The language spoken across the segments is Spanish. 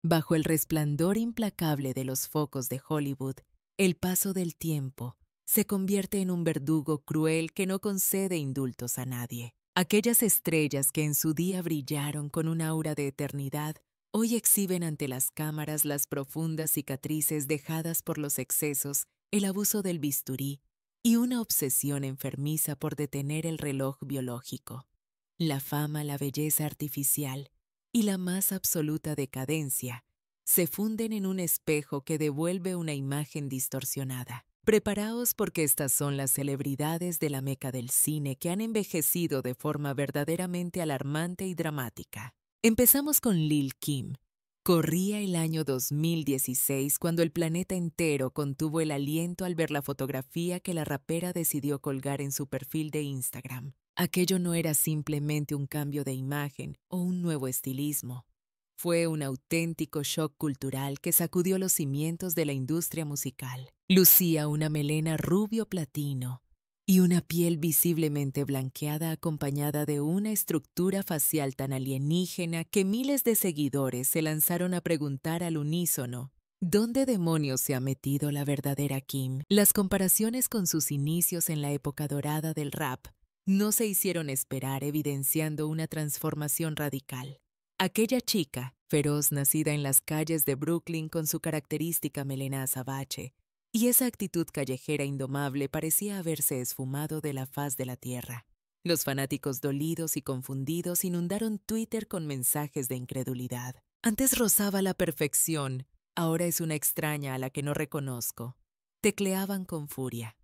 Bajo el resplandor implacable de los focos de Hollywood, el paso del tiempo se convierte en un verdugo cruel que no concede indultos a nadie. Aquellas estrellas que en su día brillaron con un aura de eternidad, hoy exhiben ante las cámaras las profundas cicatrices dejadas por los excesos, el abuso del bisturí y una obsesión enfermiza por detener el reloj biológico. La fama, la belleza artificial y la más absoluta decadencia se funden en un espejo que devuelve una imagen distorsionada. Preparaos porque estas son las celebridades de la meca del cine que han envejecido de forma verdaderamente alarmante y dramática. Empezamos con Lil' Kim. Corría el año 2016 cuando el planeta entero contuvo el aliento al ver la fotografía que la rapera decidió colgar en su perfil de Instagram. Aquello no era simplemente un cambio de imagen o un nuevo estilismo. Fue un auténtico shock cultural que sacudió los cimientos de la industria musical. Lucía una melena rubio platino y una piel visiblemente blanqueada acompañada de una estructura facial tan alienígena que miles de seguidores se lanzaron a preguntar al unísono: ¿dónde demonios se ha metido la verdadera Kim? Las comparaciones con sus inicios en la época dorada del rap no se hicieron esperar, evidenciando una transformación radical. Aquella chica, feroz nacida en las calles de Brooklyn con su característica melena azabache y esa actitud callejera indomable, parecía haberse esfumado de la faz de la tierra. Los fanáticos dolidos y confundidos inundaron Twitter con mensajes de incredulidad. Antes rozaba la perfección, ahora es una extraña a la que no reconozco. Tecleaban con furia.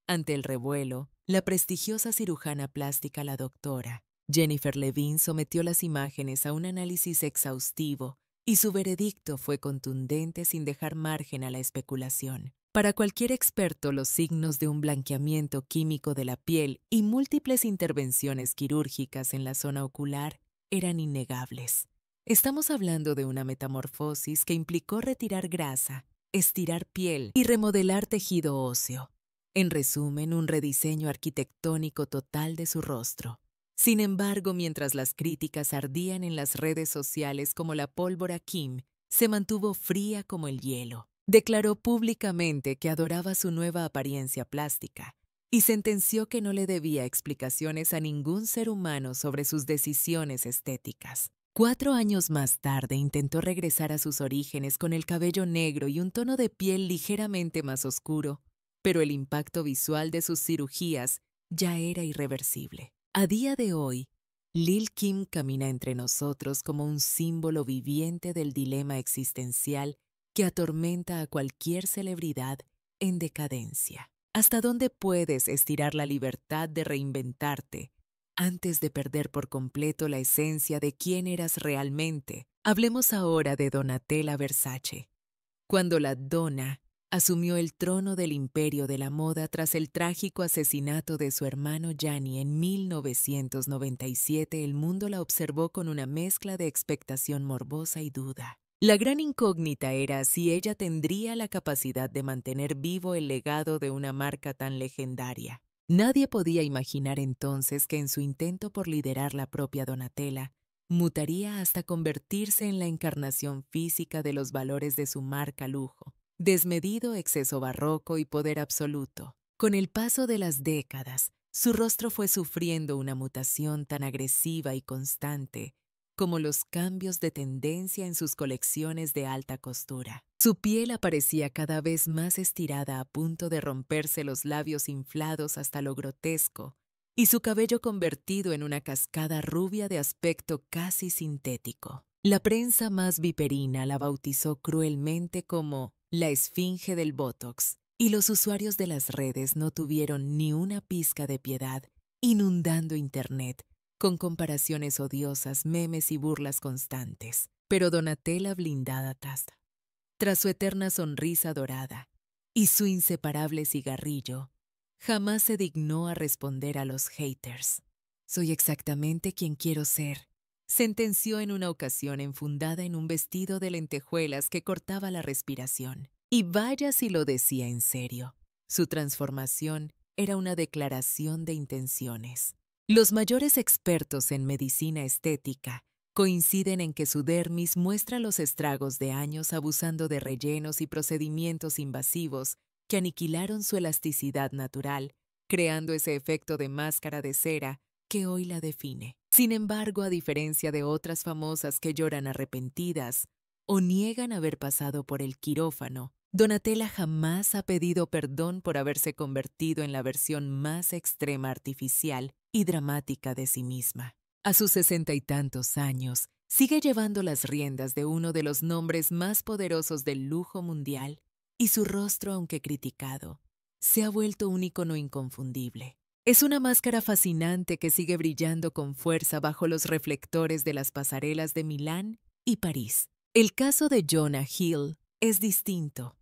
Ante el revuelo, la prestigiosa cirujana plástica, la doctora Jennifer Levine, sometió las imágenes a un análisis exhaustivo y su veredicto fue contundente sin dejar margen a la especulación. Para cualquier experto, los signos de un blanqueamiento químico de la piel y múltiples intervenciones quirúrgicas en la zona ocular eran innegables. Estamos hablando de una metamorfosis que implicó retirar grasa, estirar piel y remodelar tejido óseo. En resumen, un rediseño arquitectónico total de su rostro. Sin embargo, mientras las críticas ardían en las redes sociales como la pólvora, Kim se mantuvo fría como el hielo. Declaró públicamente que adoraba su nueva apariencia plástica y sentenció que no le debía explicaciones a ningún ser humano sobre sus decisiones estéticas. 4 años más tarde intentó regresar a sus orígenes con el cabello negro y un tono de piel ligeramente más oscuro, pero el impacto visual de sus cirugías ya era irreversible. A día de hoy, Lil' Kim camina entre nosotros como un símbolo viviente del dilema existencial que atormenta a cualquier celebridad en decadencia. ¿Hasta dónde puedes estirar la libertad de reinventarte antes de perder por completo la esencia de quién eras realmente? Hablemos ahora de Donatella Versace. Cuando la Donna asumió el trono del imperio de la moda tras el trágico asesinato de su hermano Gianni en 1997, el mundo la observó con una mezcla de expectación morbosa y duda. La gran incógnita era si ella tendría la capacidad de mantener vivo el legado de una marca tan legendaria. Nadie podía imaginar entonces que en su intento por liderar la propia Donatella, mutaría hasta convertirse en la encarnación física de los valores de su marca lujo. Desmedido, exceso barroco y poder absoluto. Con el paso de las décadas, su rostro fue sufriendo una mutación tan agresiva y constante como los cambios de tendencia en sus colecciones de alta costura. Su piel aparecía cada vez más estirada a punto de romperse los labios inflados hasta lo grotesco y su cabello convertido en una cascada rubia de aspecto casi sintético. La prensa más viperina la bautizó cruelmente como la esfinge del Botox, y los usuarios de las redes no tuvieron ni una pizca de piedad, inundando Internet con comparaciones odiosas, memes y burlas constantes. Pero Donatella, blindada tras su eterna sonrisa dorada y su inseparable cigarrillo, jamás se dignó a responder a los haters. «Soy exactamente quien quiero ser», sentenció en una ocasión enfundada en un vestido de lentejuelas que cortaba la respiración. Y vaya si lo decía en serio. Su transformación era una declaración de intenciones. Los mayores expertos en medicina estética Coinciden en que su dermis muestra los estragos de años abusando de rellenos y procedimientos invasivos que aniquilaron su elasticidad natural, creando ese efecto de máscara de cera que hoy la define. Sin embargo, a diferencia de otras famosas que lloran arrepentidas o niegan haber pasado por el quirófano, Donatella jamás ha pedido perdón por haberse convertido en la versión más extrema, artificial y dramática de sí misma. A sus 60 y tantos años, sigue llevando las riendas de uno de los nombres más poderosos del lujo mundial y su rostro, aunque criticado, se ha vuelto un icono inconfundible. Es una máscara fascinante que sigue brillando con fuerza bajo los reflectores de las pasarelas de Milán y París. El caso de Jonah Hill es distinto.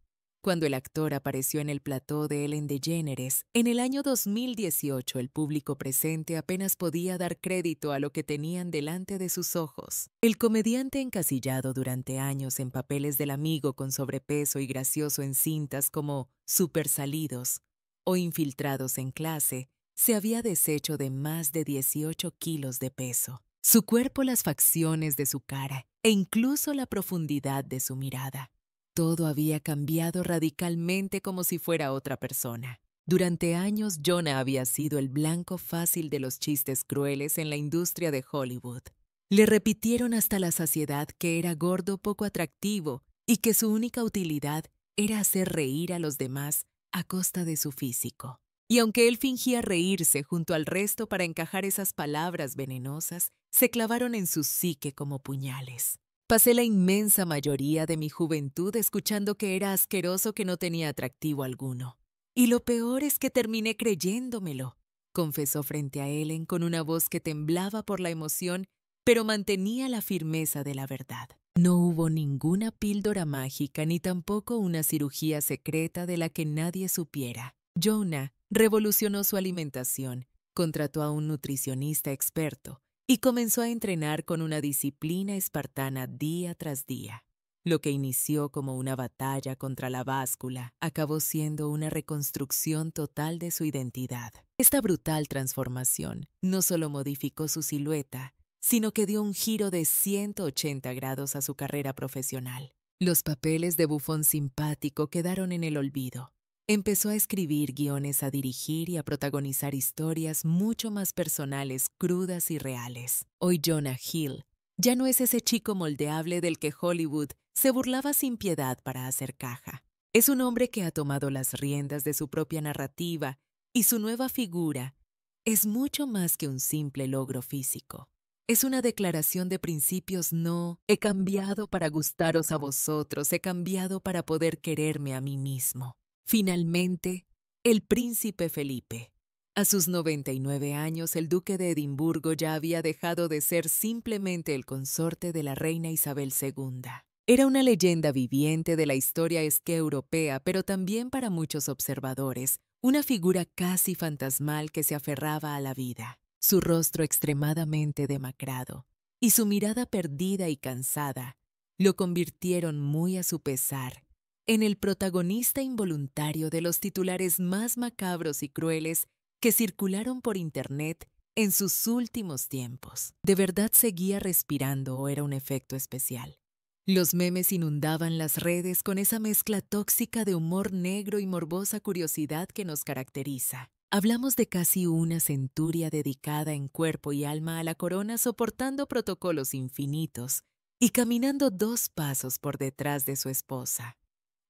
Cuando el actor apareció en el plató de Ellen DeGeneres, en el año 2018 el público presente apenas podía dar crédito a lo que tenían delante de sus ojos. El comediante, encasillado durante años en papeles del amigo con sobrepeso y gracioso en cintas como Super Salidos o Infiltrados en clase, se había deshecho de más de 18 kilos de peso. Su cuerpo, las facciones de su cara e incluso la profundidad de su mirada. Todo había cambiado radicalmente como si fuera otra persona. Durante años, Jonah había sido el blanco fácil de los chistes crueles en la industria de Hollywood. Le repitieron hasta la saciedad que era gordo, poco atractivo y que su única utilidad era hacer reír a los demás a costa de su físico. Y aunque él fingía reírse junto al resto para encajar esas palabras venenosas, se clavaron en su psique como puñales. Pasé la inmensa mayoría de mi juventud escuchando que era asqueroso, que no tenía atractivo alguno. Y lo peor es que terminé creyéndomelo, confesó frente a Ellen con una voz que temblaba por la emoción, pero mantenía la firmeza de la verdad. No hubo ninguna píldora mágica ni tampoco una cirugía secreta de la que nadie supiera. Jonah revolucionó su alimentación, contrató a un nutricionista experto y comenzó a entrenar con una disciplina espartana día tras día. Lo que inició como una batalla contra la báscula acabó siendo una reconstrucción total de su identidad. Esta brutal transformación no solo modificó su silueta, sino que dio un giro de 180 grados a su carrera profesional. Los papeles de bufón simpático quedaron en el olvido. Empezó a escribir guiones, a dirigir y a protagonizar historias mucho más personales, crudas y reales. Hoy Jonah Hill ya no es ese chico moldeable del que Hollywood se burlaba sin piedad para hacer caja. Es un hombre que ha tomado las riendas de su propia narrativa y su nueva figura es mucho más que un simple logro físico. Es una declaración de principios. No he cambiado para gustaros a vosotros, he cambiado para poder quererme a mí mismo. Finalmente, el príncipe Felipe. A sus 99 años, el duque de Edimburgo ya había dejado de ser simplemente el consorte de la reina Isabel II. Era una leyenda viviente de la historia europea, pero también para muchos observadores, una figura casi fantasmal que se aferraba a la vida. Su rostro extremadamente demacrado y su mirada perdida y cansada lo convirtieron, muy a su pesar, en el protagonista involuntario de los titulares más macabros y crueles que circularon por Internet en sus últimos tiempos. ¿De verdad seguía respirando o era un efecto especial? Los memes inundaban las redes con esa mezcla tóxica de humor negro y morbosa curiosidad que nos caracteriza. Hablamos de casi una centuria dedicada en cuerpo y alma a la corona, soportando protocolos infinitos y caminando 2 pasos por detrás de su esposa.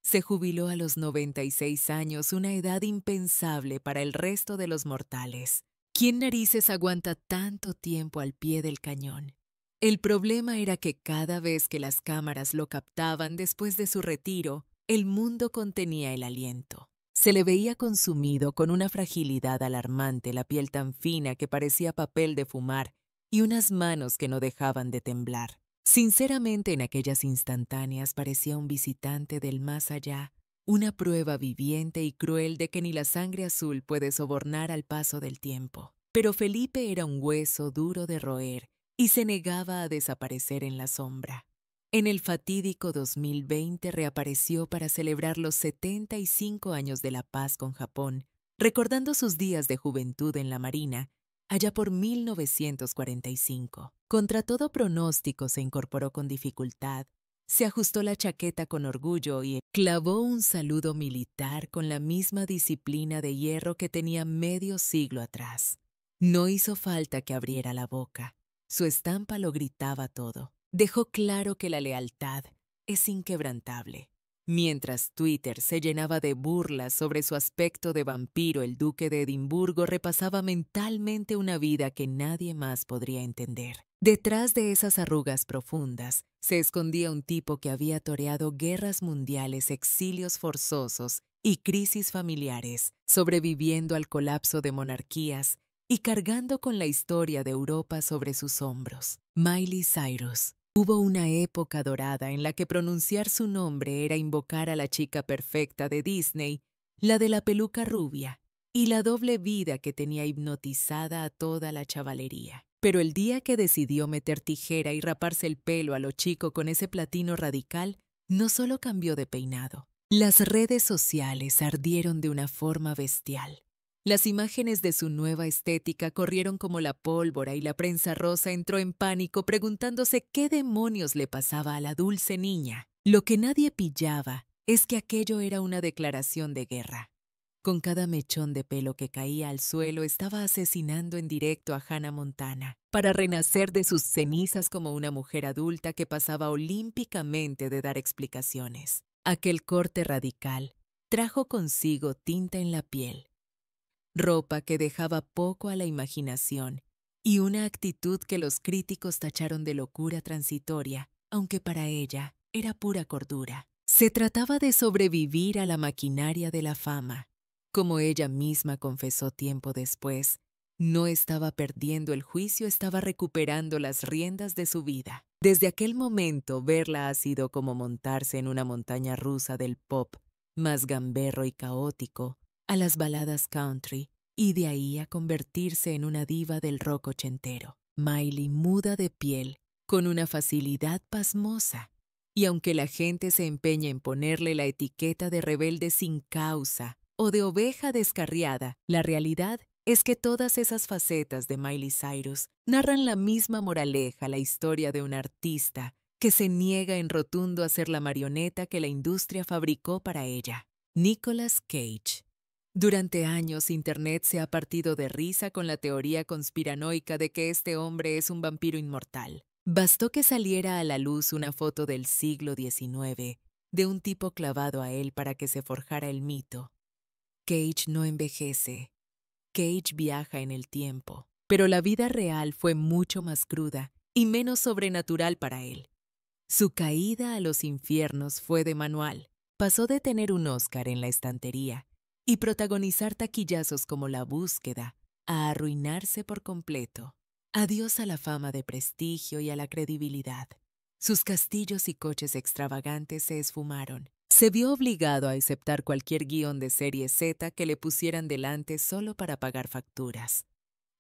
Se jubiló a los 96 años, una edad impensable para el resto de los mortales. ¿Quién narices aguanta tanto tiempo al pie del cañón? El problema era que cada vez que las cámaras lo captaban después de su retiro, el mundo contenía el aliento. Se le veía consumido, con una fragilidad alarmante, la piel tan fina que parecía papel de fumar y unas manos que no dejaban de temblar. Sinceramente, en aquellas instantáneas parecía un visitante del más allá, una prueba viviente y cruel de que ni la sangre azul puede sobornar al paso del tiempo. Pero Felipe era un hueso duro de roer y se negaba a desaparecer en la sombra. En el fatídico 2020 reapareció para celebrar los 75 años de la paz con Japón, recordando sus días de juventud en la Marina allá por 1945. Contra todo pronóstico se incorporó con dificultad, se ajustó la chaqueta con orgullo y clavó un saludo militar con la misma disciplina de hierro que tenía medio siglo atrás. No hizo falta que abriera la boca. Su estampa lo gritaba todo. Dejó claro que la lealtad es inquebrantable. Mientras Twitter se llenaba de burlas sobre su aspecto de vampiro, el duque de Edimburgo repasaba mentalmente una vida que nadie más podría entender. Detrás de esas arrugas profundas se escondía un tipo que había toreado guerras mundiales, exilios forzosos y crisis familiares, sobreviviendo al colapso de monarquías y cargando con la historia de Europa sobre sus hombros. Miley Cyrus. Hubo una época dorada en la que pronunciar su nombre era invocar a la chica perfecta de Disney, la de la peluca rubia, y la doble vida que tenía hipnotizada a toda la chavalería. Pero el día que decidió meter tijera y raparse el pelo a lo chico con ese platino radical, no solo cambió de peinado. Las redes sociales ardieron de una forma bestial. Las imágenes de su nueva estética corrieron como la pólvora y la prensa rosa entró en pánico preguntándose qué demonios le pasaba a la dulce niña. Lo que nadie pillaba es que aquello era una declaración de guerra. Con cada mechón de pelo que caía al suelo estaba asesinando en directo a Hannah Montana, para renacer de sus cenizas como una mujer adulta que pasaba olímpicamente de dar explicaciones. Aquel corte radical trajo consigo tinta en la piel, ropa que dejaba poco a la imaginación y una actitud que los críticos tacharon de locura transitoria, aunque para ella era pura cordura. Se trataba de sobrevivir a la maquinaria de la fama. Como ella misma confesó tiempo después, no estaba perdiendo el juicio, estaba recuperando las riendas de su vida. Desde aquel momento, verla ha sido como montarse en una montaña rusa del pop, más gamberro y caótico, a las baladas country, y de ahí a convertirse en una diva del rock ochentero. Miley muda de piel, con una facilidad pasmosa. Y aunque la gente se empeña en ponerle la etiqueta de rebelde sin causa o de oveja descarriada, la realidad es que todas esas facetas de Miley Cyrus narran la misma moraleja, la historia de un artista que se niega en rotundo a ser la marioneta que la industria fabricó para ella. Nicolas Cage. Durante años, Internet se ha partido de risa con la teoría conspiranoica de que este hombre es un vampiro inmortal. Bastó que saliera a la luz una foto del siglo XIX de un tipo clavado a él para que se forjara el mito. Cage no envejece. Cage viaja en el tiempo. Pero la vida real fue mucho más cruda y menos sobrenatural para él. Su caída a los infiernos fue de manual. Pasó de tener un Oscar en la estantería y protagonizar taquillazos como La Búsqueda a arruinarse por completo. Adiós a la fama de prestigio y a la credibilidad. Sus castillos y coches extravagantes se esfumaron. Se vio obligado a aceptar cualquier guión de serie Z que le pusieran delante solo para pagar facturas.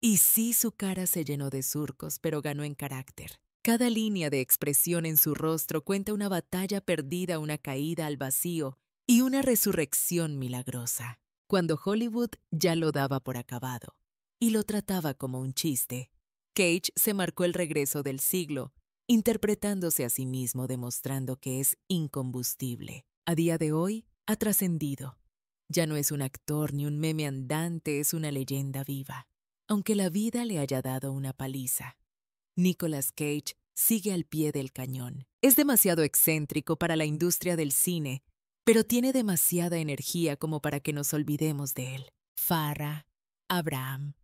Y sí, su cara se llenó de surcos, pero ganó en carácter. Cada línea de expresión en su rostro cuenta una batalla perdida, una caída al vacío y una resurrección milagrosa. Cuando Hollywood ya lo daba por acabado y lo trataba como un chiste, Cage se marcó el regreso del siglo, interpretándose a sí mismo, demostrando que es incombustible. A día de hoy, ha trascendido. Ya no es un actor ni un meme andante, es una leyenda viva. Aunque la vida le haya dado una paliza, Nicolas Cage sigue al pie del cañón. Es demasiado excéntrico para la industria del cine, pero tiene demasiada energía como para que nos olvidemos de él. Farrah, Abraham.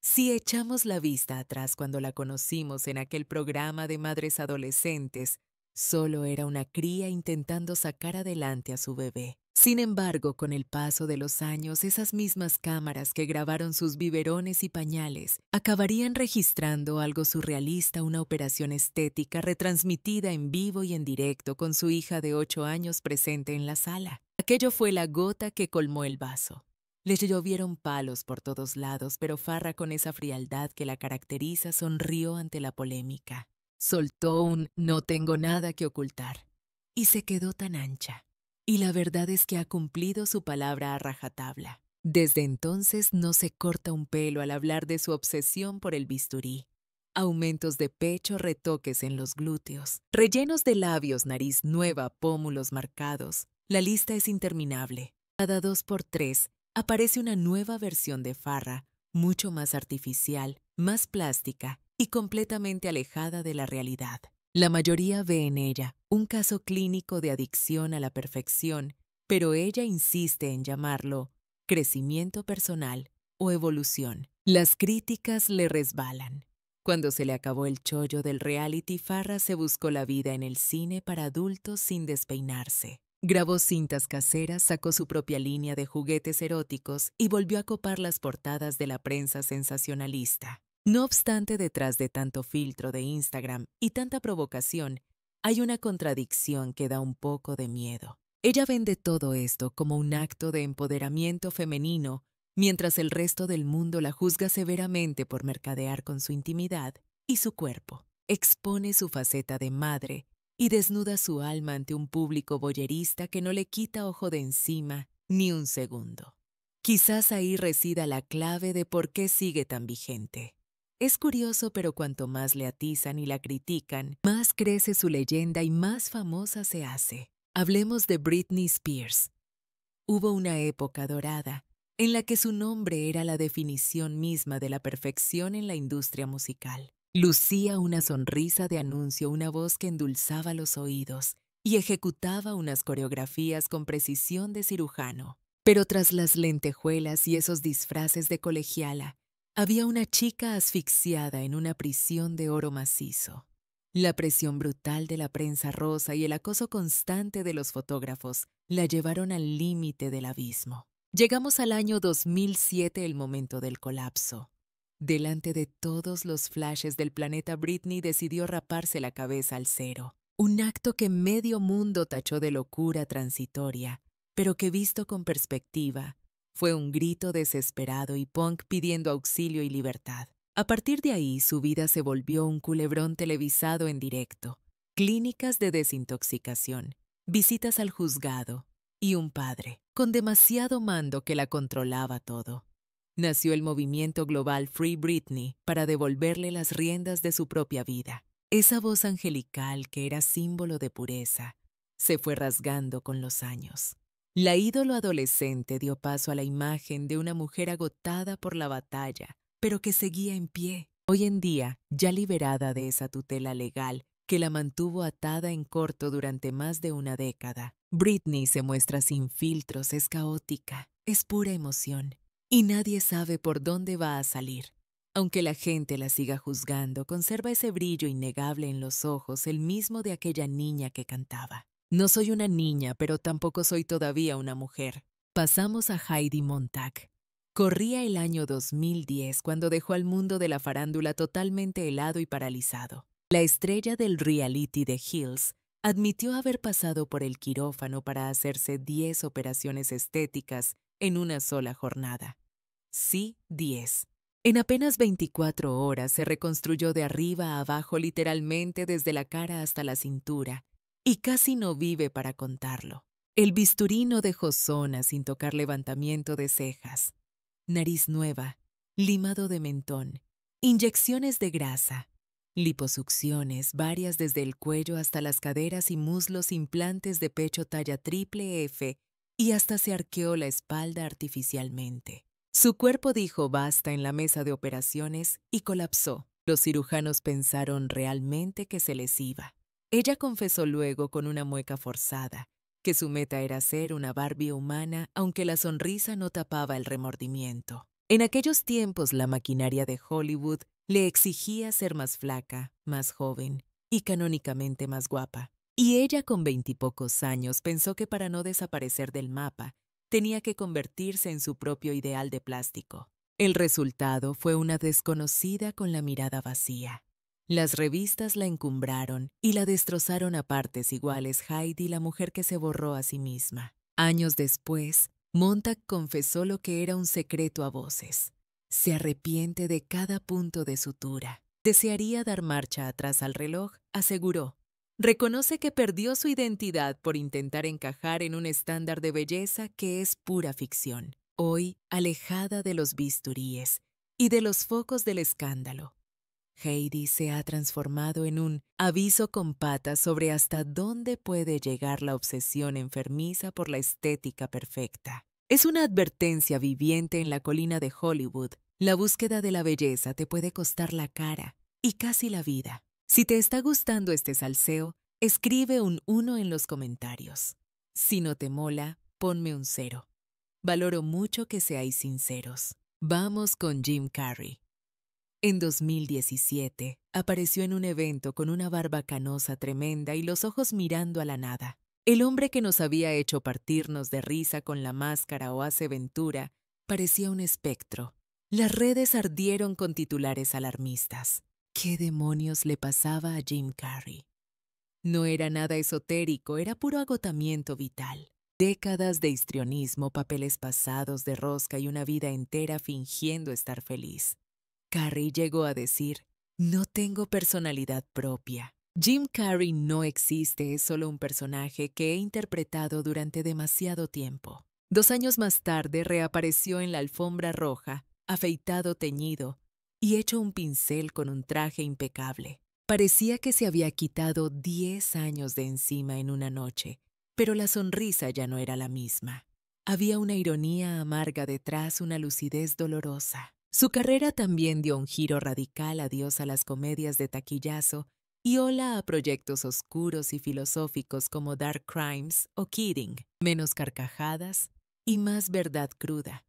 Si echamos la vista atrás cuando la conocimos en aquel programa de madres adolescentes, solo era una cría intentando sacar adelante a su bebé. Sin embargo, con el paso de los años, esas mismas cámaras que grabaron sus biberones y pañales acabarían registrando algo surrealista, una operación estética retransmitida en vivo y en directo con su hija de 8 años presente en la sala. Aquello fue la gota que colmó el vaso. Les llovieron palos por todos lados, pero Farrah, con esa frialdad que la caracteriza, sonrió ante la polémica. Soltó un "no tengo nada que ocultar" y se quedó tan ancha. Y la verdad es que ha cumplido su palabra a rajatabla. Desde entonces no se corta un pelo al hablar de su obsesión por el bisturí. Aumentos de pecho, retoques en los glúteos, rellenos de labios, nariz nueva, pómulos marcados. La lista es interminable. Cada 2 por 3 aparece una nueva versión de Farrah, mucho más artificial, más plástica y completamente alejada de la realidad. La mayoría ve en ella un caso clínico de adicción a la perfección, pero ella insiste en llamarlo crecimiento personal o evolución. Las críticas le resbalan. Cuando se le acabó el chollo del reality, Farrah se buscó la vida en el cine para adultos sin despeinarse. Grabó cintas caseras, sacó su propia línea de juguetes eróticos y volvió a copar las portadas de la prensa sensacionalista. No obstante, detrás de tanto filtro de Instagram y tanta provocación, hay una contradicción que da un poco de miedo. Ella vende todo esto como un acto de empoderamiento femenino, mientras el resto del mundo la juzga severamente por mercadear con su intimidad y su cuerpo. Expone su faceta de madre y desnuda su alma ante un público voyerista que no le quita ojo de encima ni un segundo. Quizás ahí resida la clave de por qué sigue tan vigente. Es curioso, pero cuanto más le atizan y la critican, más crece su leyenda y más famosa se hace. Hablemos de Britney Spears. Hubo una época dorada en la que su nombre era la definición misma de la perfección en la industria musical. Lucía una sonrisa de anuncio, una voz que endulzaba los oídos y ejecutaba unas coreografías con precisión de cirujano. Pero tras las lentejuelas y esos disfraces de colegiala, había una chica asfixiada en una prisión de oro macizo. La presión brutal de la prensa rosa y el acoso constante de los fotógrafos la llevaron al límite del abismo. Llegamos al año 2007, el momento del colapso. Delante de todos los flashes del planeta, Britney decidió raparse la cabeza al cero. Un acto que medio mundo tachó de locura transitoria, pero que visto con perspectiva, fue un grito desesperado y punk pidiendo auxilio y libertad. A partir de ahí, su vida se volvió un culebrón televisado en directo, clínicas de desintoxicación, visitas al juzgado y un padre con demasiado mando que la controlaba todo. Nació el movimiento global Free Britney para devolverle las riendas de su propia vida. Esa voz angelical que era símbolo de pureza se fue rasgando con los años. La ídolo adolescente dio paso a la imagen de una mujer agotada por la batalla, pero que seguía en pie. Hoy en día, ya liberada de esa tutela legal que la mantuvo atada en corto durante más de una década, Britney se muestra sin filtros, es caótica, es pura emoción, y nadie sabe por dónde va a salir. Aunque la gente la siga juzgando, conserva ese brillo innegable en los ojos, el mismo de aquella niña que cantaba. No soy una niña, pero tampoco soy todavía una mujer. Pasamos a Heidi Montag. Corría el año 2010 cuando dejó al mundo de la farándula totalmente helado y paralizado. La estrella del reality de Hills admitió haber pasado por el quirófano para hacerse 10 operaciones estéticas en una sola jornada. Sí, 10. En apenas 24 horas se reconstruyó de arriba a abajo, literalmente desde la cara hasta la cintura, y casi no vive para contarlo. El bisturí no dejó zona sin tocar levantamiento de cejas, nariz nueva, limado de mentón, inyecciones de grasa, liposucciones, varias desde el cuello hasta las caderas y muslos, implantes de pecho talla triple F y hasta se arqueó la espalda artificialmente. Su cuerpo dijo basta en la mesa de operaciones y colapsó. Los cirujanos pensaron realmente que se les iba. Ella confesó luego con una mueca forzada que su meta era ser una Barbie humana, aunque la sonrisa no tapaba el remordimiento. En aquellos tiempos la maquinaria de Hollywood le exigía ser más flaca, más joven y canónicamente más guapa. Y ella con 20 y pocos años pensó que para no desaparecer del mapa tenía que convertirse en su propio ideal de plástico. El resultado fue una desconocida con la mirada vacía. Las revistas la encumbraron y la destrozaron a partes iguales. Heidi, la mujer que se borró a sí misma. Años después, Montag confesó lo que era un secreto a voces. Se arrepiente de cada punto de sutura. Desearía dar marcha atrás al reloj, aseguró. Reconoce que perdió su identidad por intentar encajar en un estándar de belleza que es pura ficción. hoy alejada de los bisturíes y de los focos del escándalo. Heidi se ha transformado en un aviso con patas sobre hasta dónde puede llegar la obsesión enfermiza por la estética perfecta. Es una advertencia viviente en la colina de Hollywood. La búsqueda de la belleza te puede costar la cara y casi la vida. Si te está gustando este salseo, escribe un 1 en los comentarios. Si no te mola, ponme un 0. Valoro mucho que seáis sinceros. Vamos con Jim Carrey. En 2017, apareció en un evento con una barba canosa tremenda y los ojos mirando a la nada. El hombre que nos había hecho partirnos de risa con La Máscara o Ace Ventura parecía un espectro. Las redes ardieron con titulares alarmistas. ¿Qué demonios le pasaba a Jim Carrey? No era nada esotérico, era puro agotamiento vital. Décadas de histrionismo, papeles pasados de rosca y una vida entera fingiendo estar feliz. Carrey llegó a decir, no tengo personalidad propia. Jim Carrey no existe, es solo un personaje que he interpretado durante demasiado tiempo. 2 años más tarde reapareció en la alfombra roja, afeitado teñido y hecho un pincel con un traje impecable. Parecía que se había quitado 10 años de encima en una noche, pero la sonrisa ya no era la misma. Había una ironía amarga detrás, una lucidez dolorosa. Su carrera también dio un giro radical, adiós a las comedias de taquillazo y hola a proyectos oscuros y filosóficos como Dark Crimes o Kidding, menos carcajadas y más verdad cruda.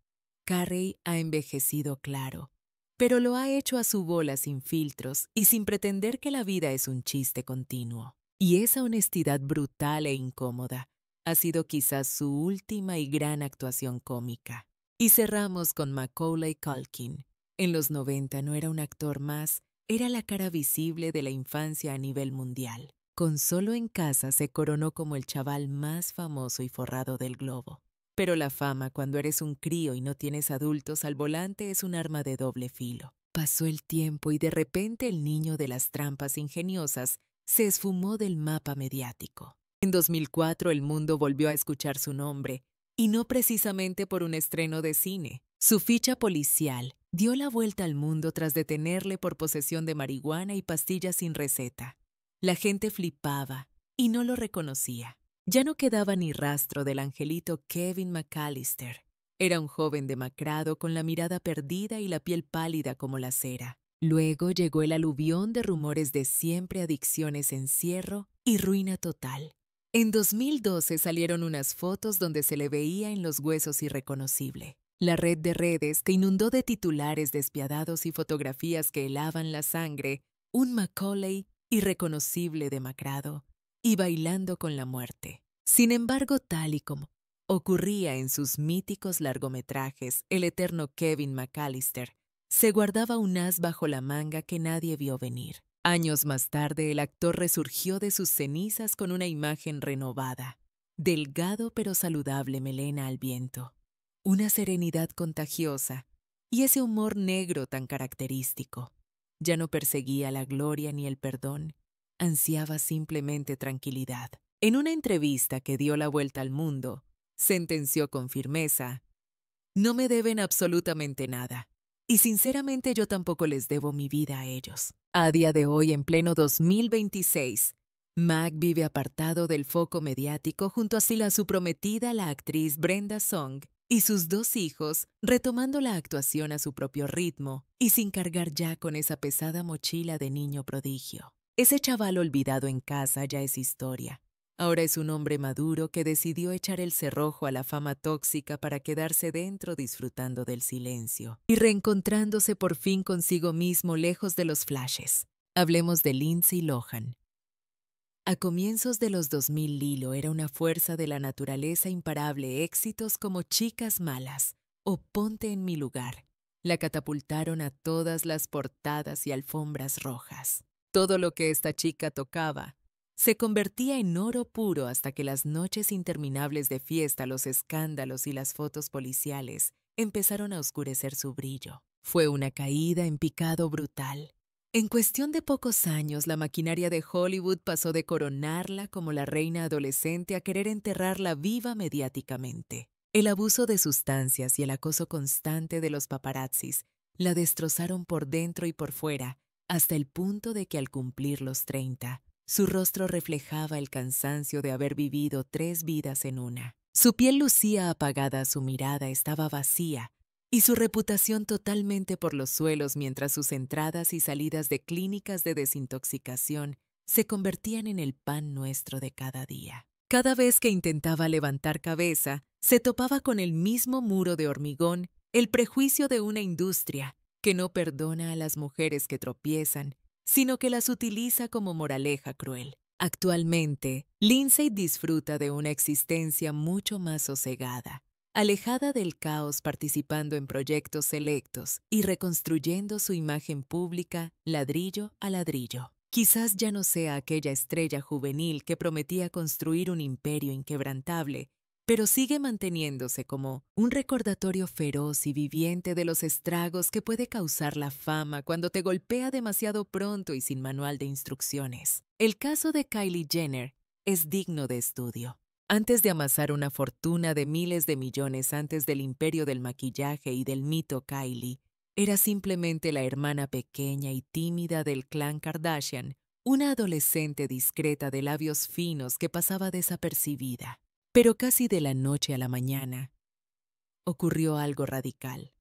Carrey ha envejecido claro, pero lo ha hecho a su bola sin filtros y sin pretender que la vida es un chiste continuo. Y esa honestidad brutal e incómoda ha sido quizás su última y gran actuación cómica. Y cerramos con Macaulay Culkin. En los 90 no era un actor más, era la cara visible de la infancia a nivel mundial. Con Solo en Casa se coronó como el chaval más famoso y forrado del globo. Pero la fama cuando eres un crío y no tienes adultos al volante es un arma de doble filo. Pasó el tiempo y de repente el niño de las trampas ingeniosas se esfumó del mapa mediático. En 2004 el mundo volvió a escuchar su nombre, y no precisamente por un estreno de cine. Su ficha policial dio la vuelta al mundo tras detenerle por posesión de marihuana y pastillas sin receta. La gente flipaba y no lo reconocía. Ya no quedaba ni rastro del angelito Kevin McAllister. Era un joven demacrado con la mirada perdida y la piel pálida como la cera. Luego llegó el aluvión de rumores de siempre adicciones, encierro y ruina total. En 2012 salieron unas fotos donde se le veía en los huesos irreconocible. La red de redes que inundó de titulares despiadados y fotografías que helaban la sangre, un Macaulay irreconocible demacrado y bailando con la muerte. Sin embargo, tal y como ocurría en sus míticos largometrajes, el eterno Kevin McAllister se guardaba un as bajo la manga que nadie vio venir. Años más tarde, el actor resurgió de sus cenizas con una imagen renovada, delgado pero saludable melena al viento, una serenidad contagiosa y ese humor negro tan característico. Ya no perseguía la gloria ni el perdón, ansiaba simplemente tranquilidad. En una entrevista que dio la vuelta al mundo, sentenció con firmeza, «No me deben absolutamente nada. Y sinceramente yo tampoco les debo mi vida a ellos». A día de hoy, en pleno 2026, Mac vive apartado del foco mediático junto a su prometida, la actriz Brenda Song, y sus 2 hijos, retomando la actuación a su propio ritmo y sin cargar ya con esa pesada mochila de niño prodigio. Ese chaval olvidado en casa ya es historia. Ahora es un hombre maduro que decidió echar el cerrojo a la fama tóxica para quedarse dentro disfrutando del silencio y reencontrándose por fin consigo mismo lejos de los flashes. Hablemos de Lindsay Lohan. A comienzos de los 2000, Lilo era una fuerza de la naturaleza imparable. Éxitos como Chicas Malas o Ponte en mi lugar la catapultaron a todas las portadas y alfombras rojas. Todo lo que esta chica tocaba se convertía en oro puro hasta que las noches interminables de fiesta, los escándalos y las fotos policiales empezaron a oscurecer su brillo. Fue una caída en picado brutal. En cuestión de pocos años, la maquinaria de Hollywood pasó de coronarla como la reina adolescente a querer enterrarla viva mediáticamente. El abuso de sustancias y el acoso constante de los paparazzis la destrozaron por dentro y por fuera, hasta el punto de que al cumplir los 30, su rostro reflejaba el cansancio de haber vivido 3 vidas en una. Su piel lucía apagada, su mirada estaba vacía, y su reputación totalmente por los suelos, mientras sus entradas y salidas de clínicas de desintoxicación se convertían en el pan nuestro de cada día. Cada vez que intentaba levantar cabeza, se topaba con el mismo muro de hormigón, el prejuicio de una industria que no perdona a las mujeres que tropiezan, sino que las utiliza como moraleja cruel. Actualmente, Lindsay disfruta de una existencia mucho más sosegada, alejada del caos, participando en proyectos selectos y reconstruyendo su imagen pública ladrillo a ladrillo. Quizás ya no sea aquella estrella juvenil que prometía construir un imperio inquebrantable, pero sigue manteniéndose como un recordatorio feroz y viviente de los estragos que puede causar la fama cuando te golpea demasiado pronto y sin manual de instrucciones. El caso de Kylie Jenner es digno de estudio. Antes de amasar una fortuna de miles de millones antes del imperio del maquillaje y del mito Kylie, era simplemente la hermana pequeña y tímida del clan Kardashian, una adolescente discreta de labios finos que pasaba desapercibida. Pero casi de la noche a la mañana, ocurrió algo radical.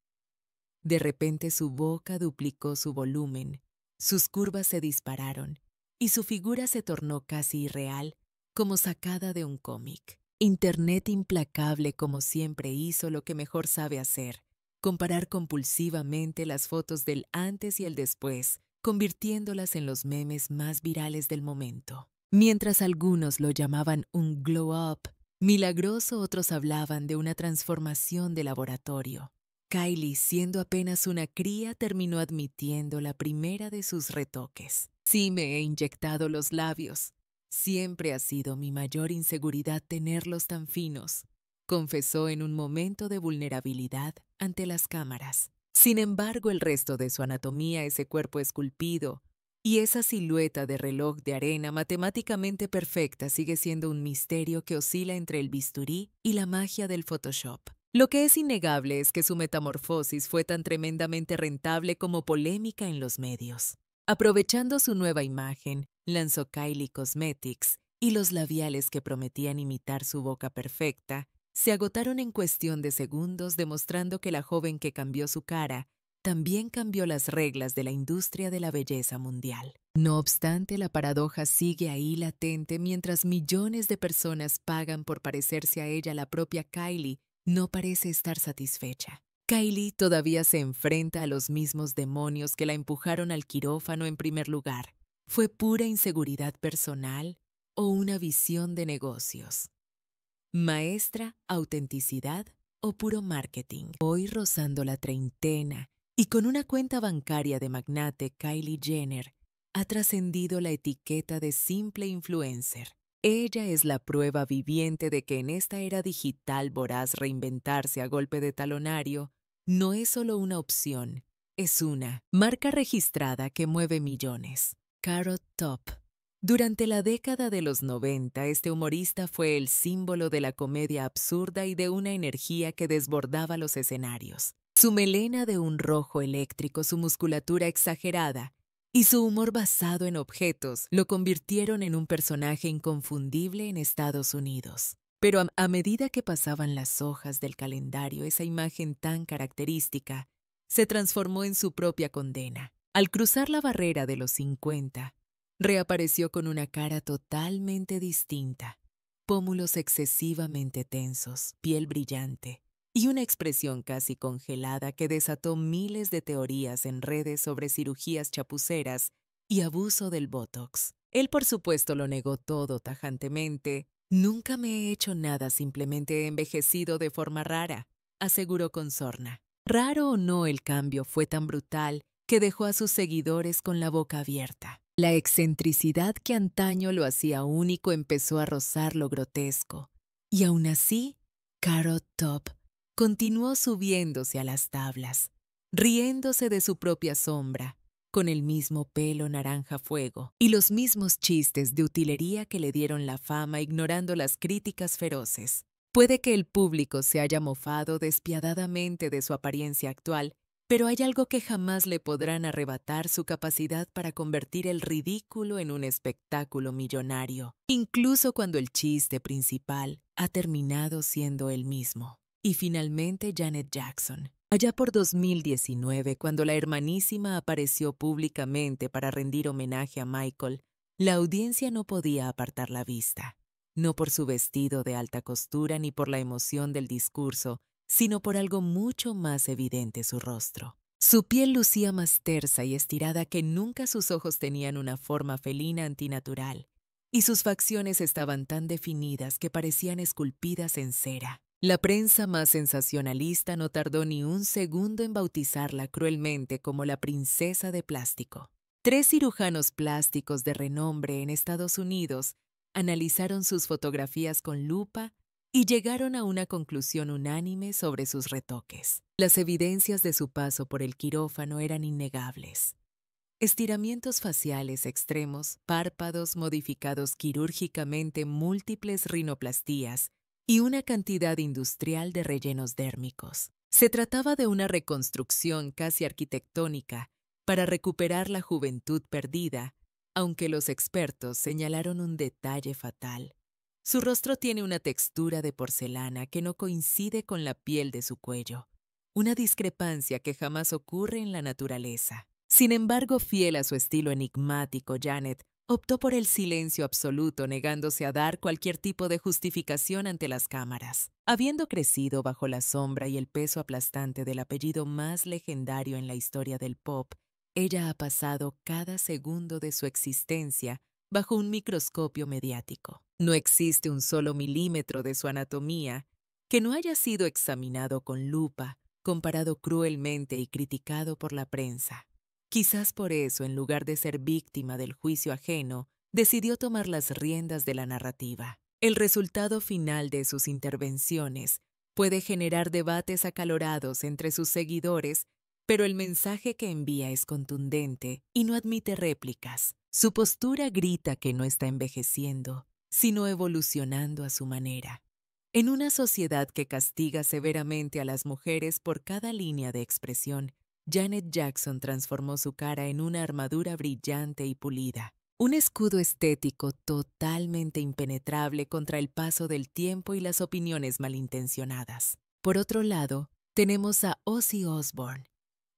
De repente su boca duplicó su volumen, sus curvas se dispararon y su figura se tornó casi irreal, como sacada de un cómic. Internet implacable como siempre hizo lo que mejor sabe hacer: comparar compulsivamente las fotos del antes y el después, convirtiéndolas en los memes más virales del momento. Mientras algunos lo llamaban un glow up milagroso, otros hablaban de una transformación de laboratorio. Kylie, siendo apenas una cría, terminó admitiendo la primera de sus retoques. Sí, me he inyectado los labios. Siempre ha sido mi mayor inseguridad tenerlos tan finos, confesó en un momento de vulnerabilidad ante las cámaras. Sin embargo, el resto de su anatomía, ese cuerpo esculpido y esa silueta de reloj de arena matemáticamente perfecta, sigue siendo un misterio que oscila entre el bisturí y la magia del Photoshop. Lo que es innegable es que su metamorfosis fue tan tremendamente rentable como polémica en los medios. Aprovechando su nueva imagen, lanzó Kylie Cosmetics, y los labiales que prometían imitar su boca perfecta se agotaron en cuestión de segundos, demostrando que la joven que cambió su cara también cambió las reglas de la industria de la belleza mundial. No obstante, la paradoja sigue ahí latente. Mientras millones de personas pagan por parecerse a ella, la propia Kylie no parece estar satisfecha. Kylie todavía se enfrenta a los mismos demonios que la empujaron al quirófano en primer lugar. ¿Fue pura inseguridad personal o una visión de negocios? ¿Maestra, autenticidad o puro marketing? Hoy, rozando la treintena y con una cuenta bancaria de magnate, Kylie Jenner ha trascendido la etiqueta de simple influencer. Ella es la prueba viviente de que en esta era digital voraz, reinventarse a golpe de talonario no es solo una opción, es una marca registrada que mueve millones. Carrot Top. Durante la década de los 90, este humorista fue el símbolo de la comedia absurda y de una energía que desbordaba los escenarios. Su melena de un rojo eléctrico, su musculatura exagerada y su humor basado en objetos lo convirtieron en un personaje inconfundible en Estados Unidos. Pero a medida que pasaban las hojas del calendario, esa imagen tan característica se transformó en su propia condena. Al cruzar la barrera de los 50, reapareció con una cara totalmente distinta, pómulos excesivamente tensos, piel brillante y una expresión casi congelada que desató miles de teorías en redes sobre cirugías chapuceras y abuso del Botox. Él, por supuesto, lo negó todo tajantemente. «Nunca me he hecho nada, simplemente he envejecido de forma rara», aseguró con sorna. Raro o no, el cambio fue tan brutal que dejó a sus seguidores con la boca abierta. La excentricidad que antaño lo hacía único empezó a rozar lo grotesco. Y aún así, Carrot Top continuó subiéndose a las tablas, riéndose de su propia sombra, con el mismo pelo naranja fuego y los mismos chistes de utilería que le dieron la fama, ignorando las críticas feroces. Puede que el público se haya mofado despiadadamente de su apariencia actual, pero hay algo que jamás le podrán arrebatar: su capacidad para convertir el ridículo en un espectáculo millonario, incluso cuando el chiste principal ha terminado siendo él mismo. Y finalmente Janet Jackson. Allá por 2019, cuando la hermanísima apareció públicamente para rendir homenaje a Michael, la audiencia no podía apartar la vista. No por su vestido de alta costura ni por la emoción del discurso, sino por algo mucho más evidente: su rostro. Su piel lucía más tersa y estirada que nunca, sus ojos tenían una forma felina antinatural, y sus facciones estaban tan definidas que parecían esculpidas en cera. La prensa más sensacionalista no tardó ni un segundo en bautizarla cruelmente como la princesa de plástico. 3 cirujanos plásticos de renombre en Estados Unidos analizaron sus fotografías con lupa y llegaron a una conclusión unánime sobre sus retoques. Las evidencias de su paso por el quirófano eran innegables. Estiramientos faciales extremos, párpados modificados quirúrgicamente, múltiples rinoplastías y una cantidad industrial de rellenos dérmicos. Se trataba de una reconstrucción casi arquitectónica para recuperar la juventud perdida, aunque los expertos señalaron un detalle fatal: su rostro tiene una textura de porcelana que no coincide con la piel de su cuello, una discrepancia que jamás ocurre en la naturaleza. Sin embargo, fiel a su estilo enigmático, Janet optó por el silencio absoluto, negándose a dar cualquier tipo de justificación ante las cámaras. Habiendo crecido bajo la sombra y el peso aplastante del apellido más legendario en la historia del pop, ella ha pasado cada segundo de su existencia bajo un microscopio mediático. No existe un solo milímetro de su anatomía que no haya sido examinado con lupa, comparado cruelmente y criticado por la prensa. Quizás por eso, en lugar de ser víctima del juicio ajeno, decidió tomar las riendas de la narrativa. El resultado final de sus intervenciones puede generar debates acalorados entre sus seguidores, pero el mensaje que envía es contundente y no admite réplicas. Su postura grita que no está envejeciendo, sino evolucionando a su manera. En una sociedad que castiga severamente a las mujeres por cada línea de expresión, Janet Jackson transformó su cara en una armadura brillante y pulida, un escudo estético totalmente impenetrable contra el paso del tiempo y las opiniones malintencionadas. Por otro lado, tenemos a Ozzy Osbourne.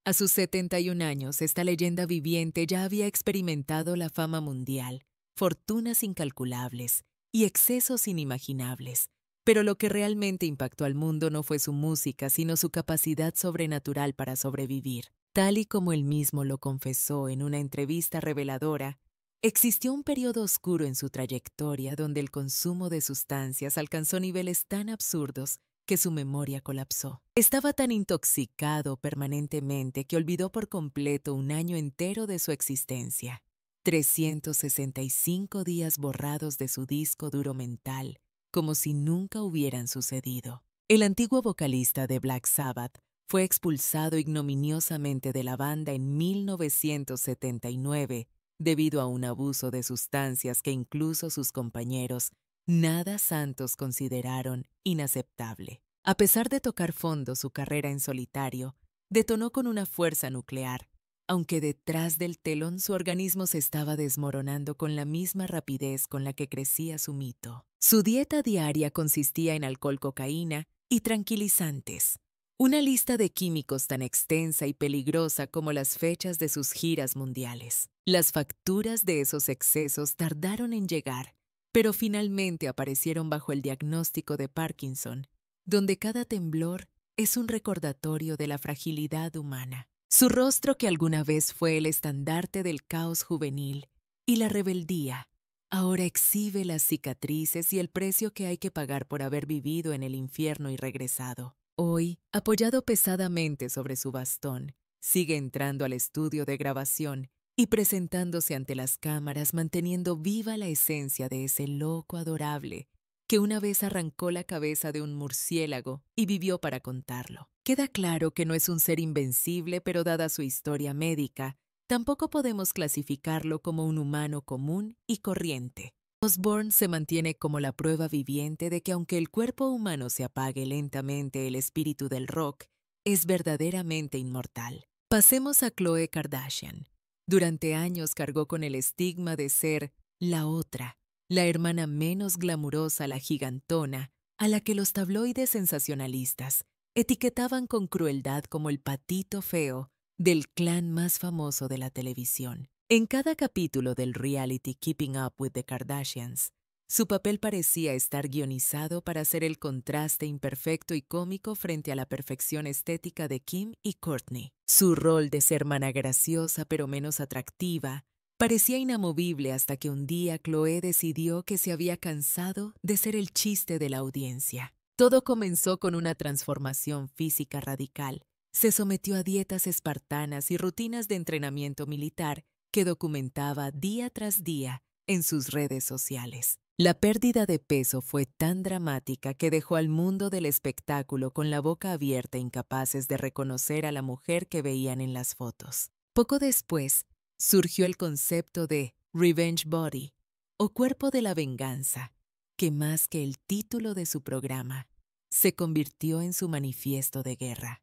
A sus 71 años, esta leyenda viviente ya había experimentado la fama mundial, fortunas incalculables y excesos inimaginables. Pero lo que realmente impactó al mundo no fue su música, sino su capacidad sobrenatural para sobrevivir. Tal y como él mismo lo confesó en una entrevista reveladora, existió un periodo oscuro en su trayectoria donde el consumo de sustancias alcanzó niveles tan absurdos que su memoria colapsó. Estaba tan intoxicado permanentemente que olvidó por completo un año entero de su existencia. 365 días borrados de su disco duro mental, como si nunca hubieran sucedido. El antiguo vocalista de Black Sabbath fue expulsado ignominiosamente de la banda en 1979 debido a un abuso de sustancias que incluso sus compañeros nada santos consideraron inaceptable. A pesar de tocar fondo, su carrera en solitario detonó con una fuerza nuclear, aunque detrás del telón su organismo se estaba desmoronando con la misma rapidez con la que crecía su mito. Su dieta diaria consistía en alcohol, cocaína y tranquilizantes, una lista de químicos tan extensa y peligrosa como las fechas de sus giras mundiales. Las facturas de esos excesos tardaron en llegar, pero finalmente aparecieron bajo el diagnóstico de Parkinson, donde cada temblor es un recordatorio de la fragilidad humana. Su rostro, que alguna vez fue el estandarte del caos juvenil y la rebeldía, ahora exhibe las cicatrices y el precio que hay que pagar por haber vivido en el infierno y regresado. Hoy, apoyado pesadamente sobre su bastón, sigue entrando al estudio de grabación y presentándose ante las cámaras, manteniendo viva la esencia de ese loco adorable que una vez arrancó la cabeza de un murciélago y vivió para contarlo. Queda claro que no es un ser invencible, pero dada su historia médica, tampoco podemos clasificarlo como un humano común y corriente. Osbourne se mantiene como la prueba viviente de que aunque el cuerpo humano se apague lentamente, el espíritu del rock es verdaderamente inmortal. Pasemos a Khloe Kardashian. Durante años cargó con el estigma de ser la otra, la hermana menos glamurosa, la gigantona, a la que los tabloides sensacionalistas etiquetaban con crueldad como el patito feo del clan más famoso de la televisión. En cada capítulo del reality Keeping Up with the Kardashians, su papel parecía estar guionizado para ser el contraste imperfecto y cómico frente a la perfección estética de Kim y Kourtney. Su rol de ser hermana graciosa pero menos atractiva parecía inamovible hasta que un día Khloe decidió que se había cansado de ser el chiste de la audiencia. Todo comenzó con una transformación física radical. Se sometió a dietas espartanas y rutinas de entrenamiento militar que documentaba día tras día en sus redes sociales. La pérdida de peso fue tan dramática que dejó al mundo del espectáculo con la boca abierta, incapaces de reconocer a la mujer que veían en las fotos. Poco después, surgió el concepto de Revenge Body, o cuerpo de la venganza, que más que el título de su programa, se convirtió en su manifiesto de guerra.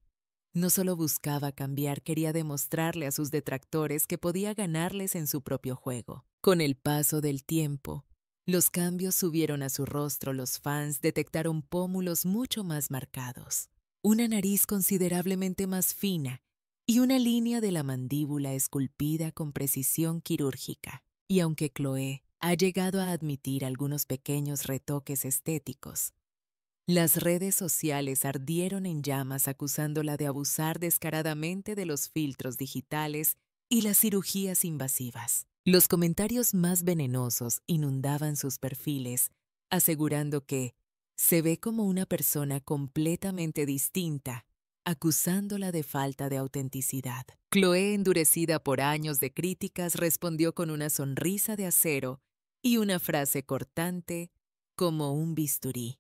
No solo buscaba cambiar, quería demostrarle a sus detractores que podía ganarles en su propio juego. Con el paso del tiempo, los cambios subieron a su rostro. Los fans detectaron pómulos mucho más marcados, una nariz considerablemente más fina y una línea de la mandíbula esculpida con precisión quirúrgica. Y aunque Khloe ha llegado a admitir algunos pequeños retoques estéticos, las redes sociales ardieron en llamas acusándola de abusar descaradamente de los filtros digitales y las cirugías invasivas. Los comentarios más venenosos inundaban sus perfiles, asegurando que se ve como una persona completamente distinta, acusándola de falta de autenticidad. Khloe, endurecida por años de críticas, respondió con una sonrisa de acero y una frase cortante como un bisturí.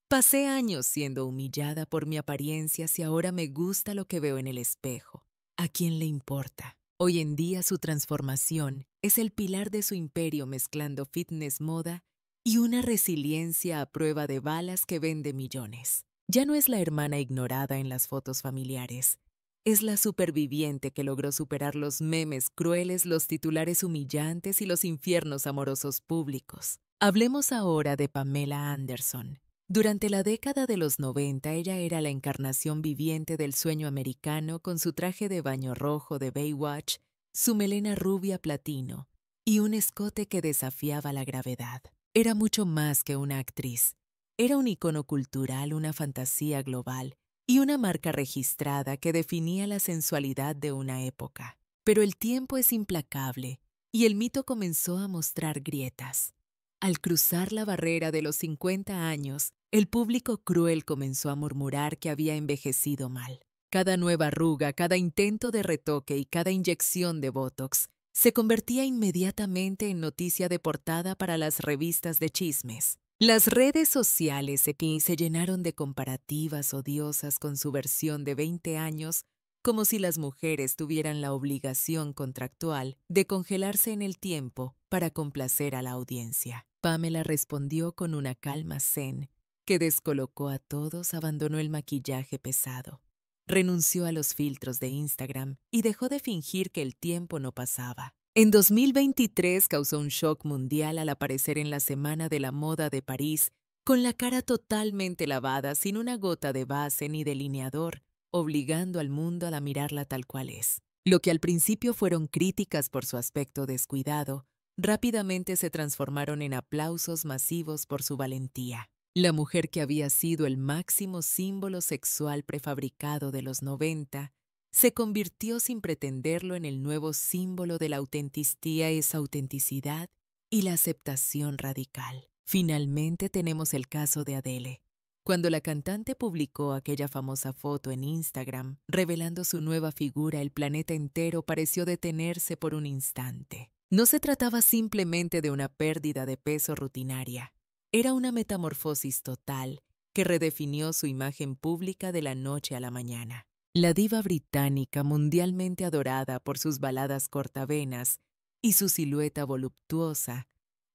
Pasé años siendo humillada por mi apariencia y ahora me gusta lo que veo en el espejo. ¿A quién le importa? Hoy en día su transformación es el pilar de su imperio, mezclando fitness, moda y una resiliencia a prueba de balas que vende millones. Ya no es la hermana ignorada en las fotos familiares. Es la superviviente que logró superar los memes crueles, los titulares humillantes y los infiernos amorosos públicos. Hablemos ahora de Pamela Anderson. Durante la década de los 90, ella era la encarnación viviente del sueño americano con su traje de baño rojo de Baywatch, su melena rubia platino y un escote que desafiaba la gravedad. Era mucho más que una actriz. Era un icono cultural, una fantasía global y una marca registrada que definía la sensualidad de una época. Pero el tiempo es implacable y el mito comenzó a mostrar grietas. Al cruzar la barrera de los 50 años, el público cruel comenzó a murmurar que había envejecido mal. Cada nueva arruga, cada intento de retoque y cada inyección de Botox se convertía inmediatamente en noticia de portada para las revistas de chismes. Las redes sociales se llenaron de comparativas odiosas con su versión de 20 años, como si las mujeres tuvieran la obligación contractual de congelarse en el tiempo para complacer a la audiencia. Pamela respondió con una calma zen que descolocó a todos, abandonó el maquillaje pesado, renunció a los filtros de Instagram y dejó de fingir que el tiempo no pasaba. En 2023 causó un shock mundial al aparecer en la Semana de la Moda de París con la cara totalmente lavada, sin una gota de base ni delineador, obligando al mundo a mirarla tal cual es. Lo que al principio fueron críticas por su aspecto descuidado, rápidamente se transformaron en aplausos masivos por su valentía. La mujer que había sido el máximo símbolo sexual prefabricado de los 90 se convirtió sin pretenderlo en el nuevo símbolo de la autenticidad, esa autenticidad y la aceptación radical. Finalmente tenemos el caso de Adele. Cuando la cantante publicó aquella famosa foto en Instagram, revelando su nueva figura, el planeta entero pareció detenerse por un instante. No se trataba simplemente de una pérdida de peso rutinaria. Era una metamorfosis total que redefinió su imagen pública de la noche a la mañana. La diva británica, mundialmente adorada por sus baladas cortavenas y su silueta voluptuosa,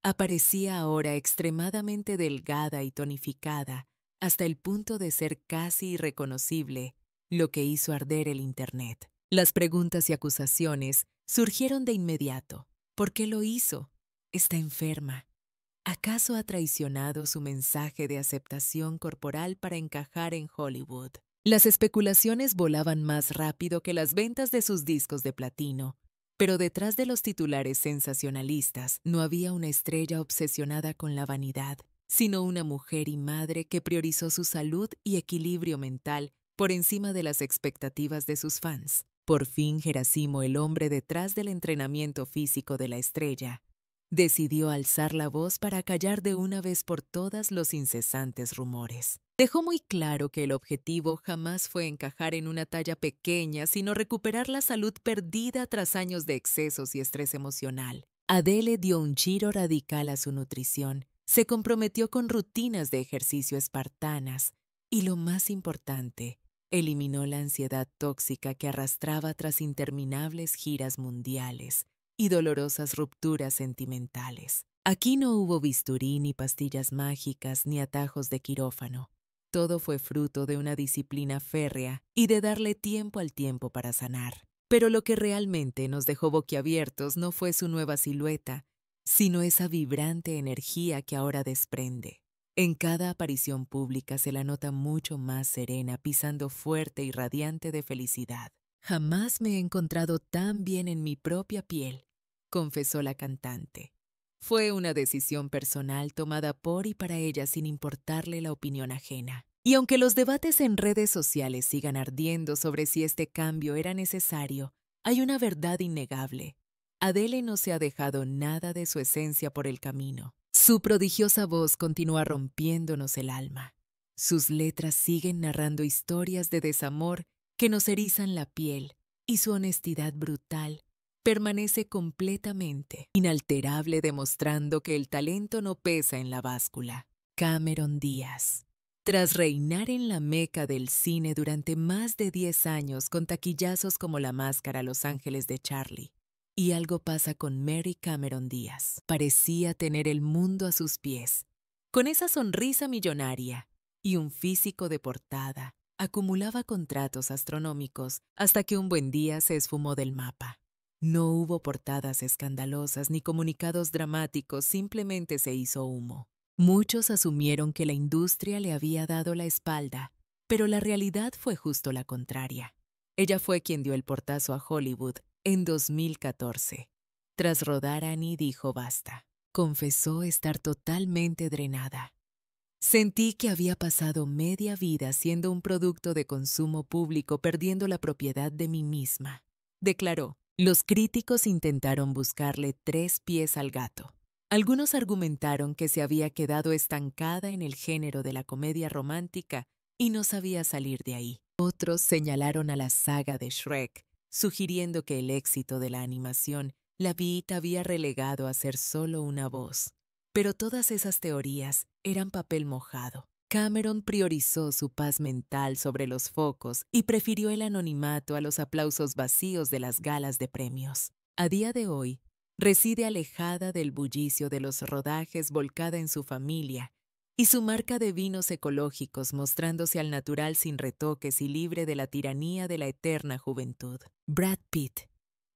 Aparecía ahora extremadamente delgada y tonificada, hasta el punto de ser casi irreconocible, lo que hizo arder el Internet. Las preguntas y acusaciones surgieron de inmediato. ¿Por qué lo hizo? Está enferma. ¿Acaso ha traicionado su mensaje de aceptación corporal para encajar en Hollywood? Las especulaciones volaban más rápido que las ventas de sus discos de platino, pero detrás de los titulares sensacionalistas no había una estrella obsesionada con la vanidad, sino una mujer y madre que priorizó su salud y equilibrio mental por encima de las expectativas de sus fans. Por fin Gerasimo, el hombre detrás del entrenamiento físico de la estrella, decidió alzar la voz para callar de una vez por todas los incesantes rumores. Dejó muy claro que el objetivo jamás fue encajar en una talla pequeña, sino recuperar la salud perdida tras años de excesos y estrés emocional. Adele dio un giro radical a su nutrición, se comprometió con rutinas de ejercicio espartanas y, lo más importante, eliminó la ansiedad tóxica que arrastraba tras interminables giras mundiales y dolorosas rupturas sentimentales. Aquí no hubo bisturí, ni pastillas mágicas, ni atajos de quirófano. Todo fue fruto de una disciplina férrea y de darle tiempo al tiempo para sanar. Pero lo que realmente nos dejó boquiabiertos no fue su nueva silueta, sino esa vibrante energía que ahora desprende. En cada aparición pública se la nota mucho más serena, pisando fuerte y radiante de felicidad. Jamás me he encontrado tan bien en mi propia piel, confesó la cantante. Fue una decisión personal tomada por y para ella sin importarle la opinión ajena. Y aunque los debates en redes sociales sigan ardiendo sobre si este cambio era necesario, hay una verdad innegable. Adele no se ha dejado nada de su esencia por el camino. Su prodigiosa voz continúa rompiéndonos el alma. Sus letras siguen narrando historias de desamor que nos erizan la piel, y su honestidad brutal permanece completamente inalterable, demostrando que el talento no pesa en la báscula. Cameron Díaz. Tras reinar en la meca del cine durante más de 10 años con taquillazos como La Máscara, Los Ángeles de Charlie, y algo pasa con Mary Cameron Díaz. Parecía tener el mundo a sus pies. Con esa sonrisa millonaria y un físico de portada, acumulaba contratos astronómicos hasta que un buen día se esfumó del mapa. No hubo portadas escandalosas ni comunicados dramáticos, simplemente se hizo humo. Muchos asumieron que la industria le había dado la espalda, pero la realidad fue justo la contraria. Ella fue quien dio el portazo a Hollywood en 2014. Tras rodar, Annie dijo basta. Confesó estar totalmente drenada. Sentí que había pasado media vida siendo un producto de consumo público, perdiendo la propiedad de mí misma, declaró. Los críticos intentaron buscarle 3 pies al gato. Algunos argumentaron que se había quedado estancada en el género de la comedia romántica y no sabía salir de ahí. Otros señalaron a la saga de Shrek, sugiriendo que el éxito de la animación la había relegado a ser solo una voz. Pero todas esas teorías eran papel mojado. Cameron priorizó su paz mental sobre los focos y prefirió el anonimato a los aplausos vacíos de las galas de premios. A día de hoy, reside alejada del bullicio de los rodajes, volcada en su familia y su marca de vinos ecológicos, mostrándose al natural sin retoques y libre de la tiranía de la eterna juventud. Brad Pitt.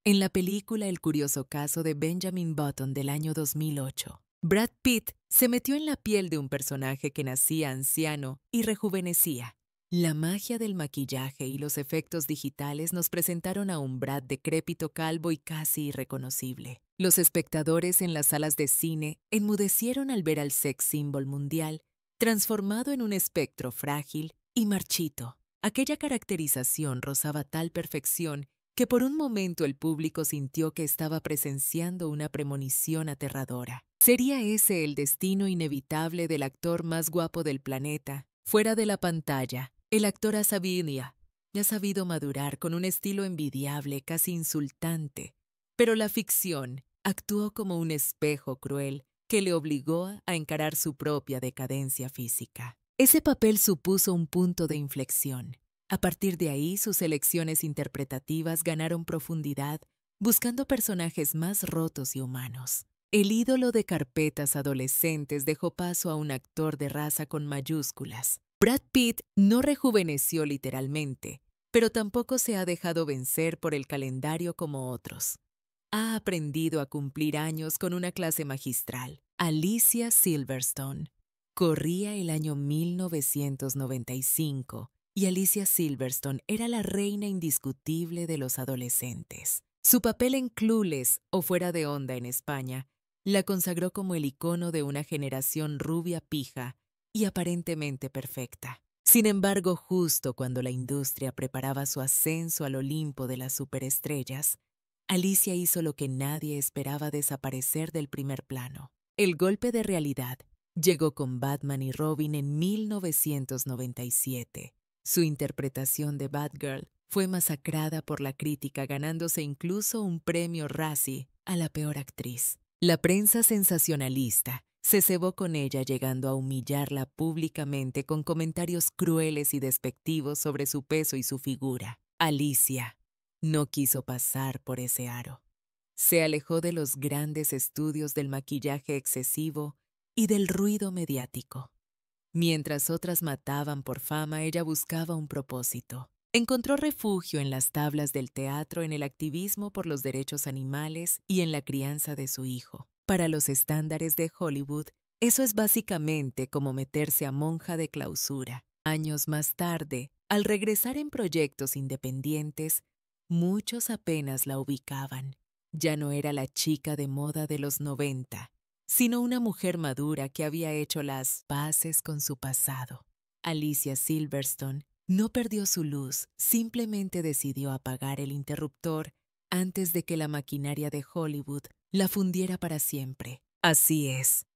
En la película El curioso caso de Benjamin Button del año 2008, Brad Pitt se metió en la piel de un personaje que nacía anciano y rejuvenecía. La magia del maquillaje y los efectos digitales nos presentaron a un Brad decrépito, calvo y casi irreconocible. Los espectadores en las salas de cine enmudecieron al ver al sex symbol mundial transformado en un espectro frágil y marchito. Aquella caracterización rozaba tal perfección que por un momento el público sintió que estaba presenciando una premonición aterradora. ¿Sería ese el destino inevitable del actor más guapo del planeta? Fuera de la pantalla, el actor ha sabido madurar con un estilo envidiable, casi insultante, pero la ficción actuó como un espejo cruel que le obligó a encarar su propia decadencia física. Ese papel supuso un punto de inflexión. A partir de ahí, sus elecciones interpretativas ganaron profundidad, buscando personajes más rotos y humanos. El ídolo de carpetas adolescentes dejó paso a un actor de raza con mayúsculas. Brad Pitt no rejuveneció literalmente, pero tampoco se ha dejado vencer por el calendario como otros. Ha aprendido a cumplir años con una clase magistral. Alicia Silverstone. Corría el año 1995 y Alicia Silverstone era la reina indiscutible de los adolescentes. Su papel en Clueless o Fuera de Onda en España la consagró como el icono de una generación rubia pija y aparentemente perfecta. Sin embargo, justo cuando la industria preparaba su ascenso al Olimpo de las superestrellas, Alicia hizo lo que nadie esperaba: desaparecer del primer plano. El golpe de realidad llegó con Batman y Robin en 1997. Su interpretación de Batgirl fue masacrada por la crítica, ganándose incluso un premio Razzie a la peor actriz. La prensa sensacionalista se cebó con ella, llegando a humillarla públicamente con comentarios crueles y despectivos sobre su peso y su figura. Alicia no quiso pasar por ese aro. Se alejó de los grandes estudios del maquillaje excesivo y del ruido mediático. Mientras otras mataban por fama, ella buscaba un propósito. Encontró refugio en las tablas del teatro, en el activismo por los derechos animales y en la crianza de su hijo. Para los estándares de Hollywood, eso es básicamente como meterse a monja de clausura. Años más tarde, al regresar en proyectos independientes, muchos apenas la ubicaban. Ya no era la chica de moda de los 90, sino una mujer madura que había hecho las paces con su pasado. Alicia Silverstone no perdió su luz, simplemente decidió apagar el interruptor antes de que la maquinaria de Hollywood la fundiera para siempre. Así es,